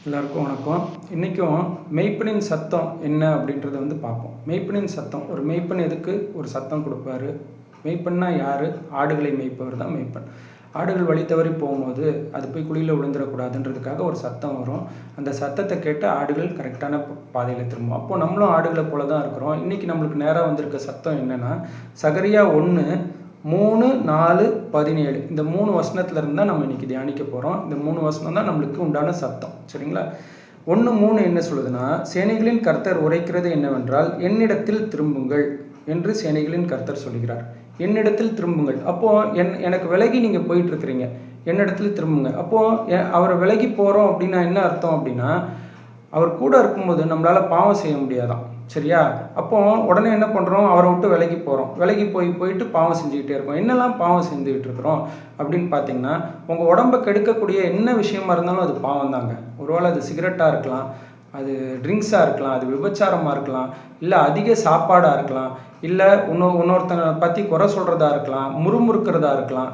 எல்லாருக்கும் வணக்கம். இன்றைக்கும் மெய்ப்பனின் சத்தம் என்ன அப்படின்றத பார்ப்போம். மெய்ப்பனின் சத்தம், ஒரு மெய்ப்பன் எதுக்கு ஒரு சத்தம் கொடுப்பாரு? மெய்ப்பன்னா யார்? ஆடுகளை மேய்ப்பவர் தான் மெய்ப்பன். ஆடுகள் வழி தவறி போகும்போது அது போய் குழியில் விழுந்துடக்கூடாதுன்றதுக்காக ஒரு சத்தம் வரும். அந்த சத்தத்தை கேட்டு ஆடுகள் கரெக்டான பாதையில் திரும்பும். அப்போது நம்மளும் ஆடுகளை போல தான் இருக்கிறோம். இன்றைக்கி நம்மளுக்கு நேராக வந்திருக்க சத்தம் என்னென்னா, சகரியா 1:3-4-17 இந்த 3 வசனத்துலேருந்து தான் நம்ம இன்றைக்கி தியானிக்க போகிறோம். இந்த 3 வசனம் தான் நம்மளுக்கு உண்டான சத்தம். சரிங்களா? 1:3 என்ன சொல்லுதுன்னா, சேனைகளின் கர்த்தர் உரைக்கிறது என்னவென்றால், என்னிடத்தில் திரும்புங்கள் என்று சேனைகளின் கர்த்தர் சொல்கிறார். என்னிடத்தில் திரும்புங்கள். அப்போது எனக்கு விலகி நீங்கள் போயிட்டுருக்கிறீங்க, என்னிடத்தில் திரும்புங்க. அப்போது அவரை விலகி போகிறோம் அப்படின்னா என்ன அர்த்தம் அப்படின்னா, அவர் கூட இருக்கும்போது நம்மளால் பாவம் செய்ய முடியாதான். சரியா? அப்போது உடனே என்ன பண்ணுறோம்? அவரை விட்டு விலகி போகிறோம். விலகி போயிட்டு பாவம் செஞ்சுக்கிட்டே இருக்கோம். என்னெல்லாம் பாவம் செஞ்சுக்கிட்டு இருக்கிறோம் அப்படின்னு பார்த்தீங்கன்னா, உங்கள் உடம்பை கெடுக்கக்கூடிய என்ன விஷயமா இருந்தாலும் அது பாவம் தாங்க. ஒருவேளை அது சிகரெட்டாக இருக்கலாம், அது ட்ரிங்க்ஸாக இருக்கலாம், அது விபச்சாரமாக இருக்கலாம், இல்லை அதிக சாப்பாடாக இருக்கலாம், இல்லை இன்னொருத்தனை பற்றி குறை சொல்கிறதா இருக்கலாம், முறுமுறுக்கிறதா இருக்கலாம்,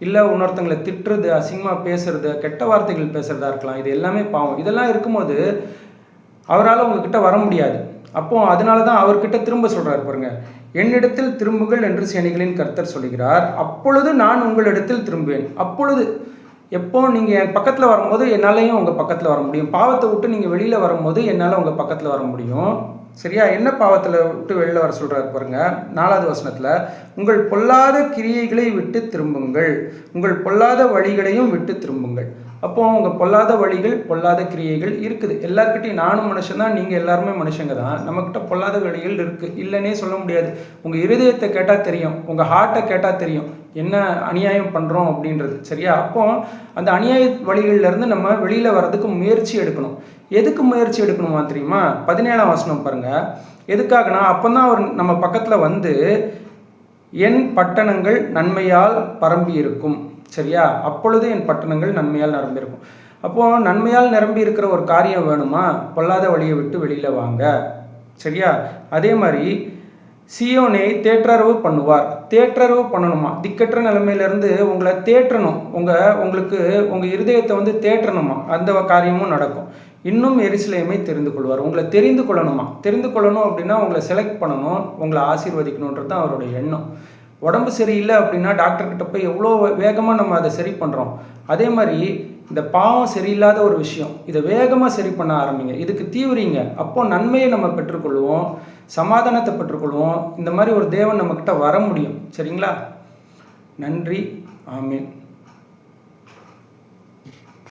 இல்லை இன்னொருத்தங்களை திட்டுறது, அசிங்கமாக பேசுறது, கெட்ட வார்த்தைகள் பேசுகிறதா இருக்கலாம். இது எல்லாமே பாவம். இதெல்லாம் இருக்கும்போது அவரால் உங்ககிட்ட வர முடியாது. அப்போது அதனால தான் அவர்கிட்ட திரும்ப சொல்கிறார் பாருங்க, என்னிடத்தில் திரும்புங்கள் என்று சேனைகளின் கர்த்தர் சொல்கிறார், அப்பொழுது நான் உங்களிடத்தில் திரும்புவேன். அப்பொழுது எப்போ நீங்கள் என் பக்கத்தில் வரும்போது என்னாலையும் உங்கள் பக்கத்தில் வர முடியும். பாவத்தை விட்டு நீங்கள் வெளியில் வரும்போது என்னால் உங்கள் பக்கத்தில் வர முடியும். சரியா? என்ன பாவத்தில் விட்டு வெளியில் வர சொல்கிறாரு பாருங்க, 4வது வசனத்தில், உங்கள் பொல்லாத கிரியைகளை விட்டு திரும்புங்கள், உங்கள் பொல்லாத வழிகளையும் விட்டு திரும்புங்கள். அப்போது உங்கள் பொல்லாத வழிகள், பொல்லாத கிரியைகள் இருக்குது. எல்லாருக்கிட்டையும் நானும் மனுஷன் தான், நீங்கள் எல்லாருமே மனுஷங்க தான். நம்மக்கிட்ட பொல்லாத வழிகள் இருக்குது, இல்லைன்னே சொல்ல முடியாது. உங்கள் இருதயத்தை கேட்டால் தெரியும், உங்கள் ஹார்ட்டை கேட்டால் தெரியும் என்ன அநியாயம் பண்ணுறோம் அப்படின்றது. சரியா? அப்போ அந்த அநியாய வழிகளிலேருந்து நம்ம வெளியில் வர்றதுக்கு முயற்சி எடுக்கணும். எதுக்கு முயற்சி எடுக்கணுமா தெரியுமா? 17ஆம் வசனம் பாருங்கள். எதுக்காகனா, அப்போ தான் அவர் நம்ம பக்கத்தில் வந்து, என் பட்டணங்கள் நன்மையால் பரம்பி இருக்கும். சரியா? அப்பொழுது என் பட்டணங்கள் நன்மையால் நிரம்பி இருக்கும். அப்போது நன்மையால் நிரம்பி இருக்கிற ஒரு காரியம் வேணுமா? பொல்லாத வழியை விட்டு வெளியில் வாங்க. சரியா? அதே மாதிரி சியோனை தேற்றரவு பண்ணுவார். தேற்றரவு பண்ணணுமா? திக்கற்ற நிலைமையிலேருந்து உங்களை தேற்றணும். உங்களுக்கு உங்கள் இருதயத்தை தேற்றணுமா? அந்த காரியமும் நடக்கும். இன்னும் எருசலேமை தெரிந்து கொள்வார். உங்களை தெரிந்து கொள்ளணுமா? தெரிந்து கொள்ளணும் அப்படின்னா உங்களை செலக்ட் பண்ணணும், உங்களை ஆசீர்வதிக்கணுன்றது தான் அவருடைய எண்ணம். உடம்பு சரியில்லை அப்படின்னா டாக்டர்கிட்ட போய் எவ்வளோ வேகமாக நம்ம அதை சரி பண்ணுறோம். அதே மாதிரி இந்த பாவம் சரியில்லாத ஒரு விஷயம், இதை வேகமாக சரி பண்ண ஆரம்பிங்க, இதுக்கு தீவிரிங்க. அப்போ நன்மையை நம்ம பெற்றுக்கொள்வோம், சமாதானத்தை பெற்றுக்கொள்வோம். இந்த மாதிரி ஒரு தேவன் நம்மக்கிட்ட வர முடியும். சரிங்களா? நன்றி. ஆமீன்.